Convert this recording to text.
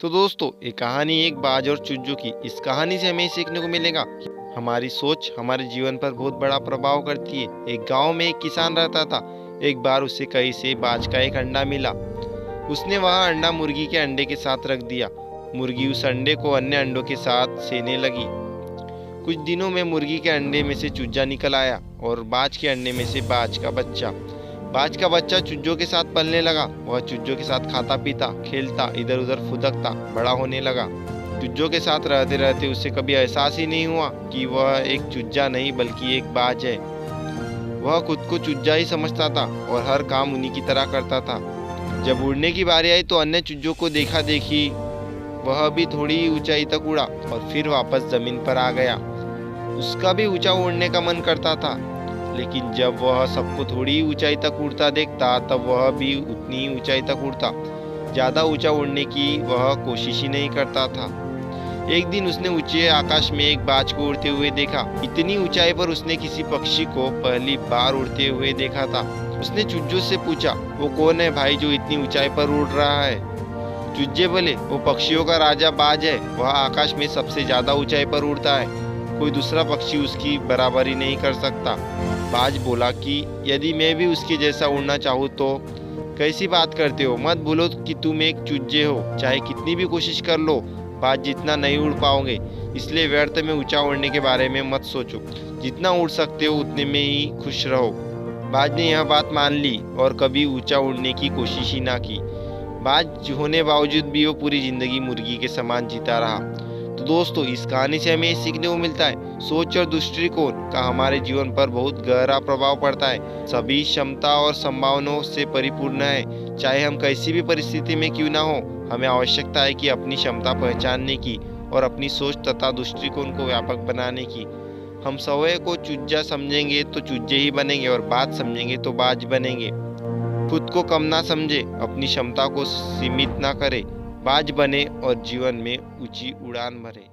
तो दोस्तों, ये कहानी एक बाज और चुज्जू की। इस कहानी से हमें सीखने को मिलेगा कि हमारी सोच हमारे जीवन पर बहुत बड़ा प्रभाव करती है। एक गांव में एक किसान रहता था। एक बार उसे कहीं से बाज का एक अंडा मिला। उसने वह अंडा मुर्गी के अंडे के साथ रख दिया। मुर्गी उस अंडे को अन्य अंडों के साथ सेने लगी। कुछ दिनों में मुर्गी के अंडे में से चूजा निकल आया और बाज के अंडे में से बाज का बच्चा। बाज का बच्चा चूजों के साथ पलने लगा। वह चूजों के साथ खाता पीता, खेलता, इधर उधर फुदकता बड़ा होने लगा। चूजों के साथ रहते रहते उसे कभी एहसास ही नहीं हुआ कि वह एक चूजा नहीं बल्कि एक बाज है। वह खुद को चूजा ही समझता था और हर काम उन्हीं की तरह करता था। जब उड़ने की बारी आई तो अन्य चूजों को देखा देखी वह भी थोड़ी ऊंचाई तक उड़ा और फिर वापस जमीन पर आ गया। उसका भी ऊंचा उड़ने का मन करता था, लेकिन जब वह सबको थोड़ी ऊंचाई तक उड़ता देखता तब वह भी उतनी ऊंचाई तक उड़ता। ज्यादा ऊंचा उड़ने की वह कोशिश ही नहीं करता था। एक दिन उसने ऊंचे आकाश में एक बाज को उड़ते हुए देखा। इतनी ऊंचाई पर उसने किसी पक्षी को पहली बार उड़ते हुए देखा था। उसने चूजों से पूछा, वो कौन है भाई जो इतनी ऊंचाई पर उड़ रहा है? चूजे बोले, वो पक्षियों का राजा बाज है। वह आकाश में सबसे ज्यादा ऊंचाई पर उड़ता है। कोई दूसरा पक्षी उसकी बराबरी नहीं कर सकता। बाज बोला कि यदि मैं भी उसके जैसा उड़ना चाहूँ तो? कैसी बात करते हो? मत भूलो कि तुम एक चूजे हो। चाहे कितनी भी कोशिश कर लो, बाज जितना नहीं उड़ पाओगे। इसलिए व्यर्थ में ऊंचा उड़ने के बारे में मत सोचो। जितना उड़ सकते हो उतने में ही खुश रहो। बाज ने यह बात मान ली और कभी ऊंचा उड़ने की कोशिश ही ना की। बाज होने बावजूद भी वो पूरी जिंदगी मुर्गी के समान जीता रहा। तो दोस्तों, इस कहानी से हमें सीखने को मिलता है, सोच और दृष्टिकोण का हमारे जीवन पर बहुत गहरा प्रभाव पड़ता है। सभी क्षमता और संभावनाओं से परिपूर्ण है। चाहे हम कैसी भी परिस्थिति में क्यों ना हो, हमें आवश्यकता है कि अपनी क्षमता पहचानने की और अपनी सोच तथा दृष्टिकोण को व्यापक बनाने की। हम स्वयं को चूजा समझेंगे तो चूजे ही बनेंगे और बाज समझेंगे तो बाज बनेंगे। खुद को कम ना समझे, अपनी क्षमता को सीमित ना करे, बाज बने और जीवन में ऊंची उड़ान भरे।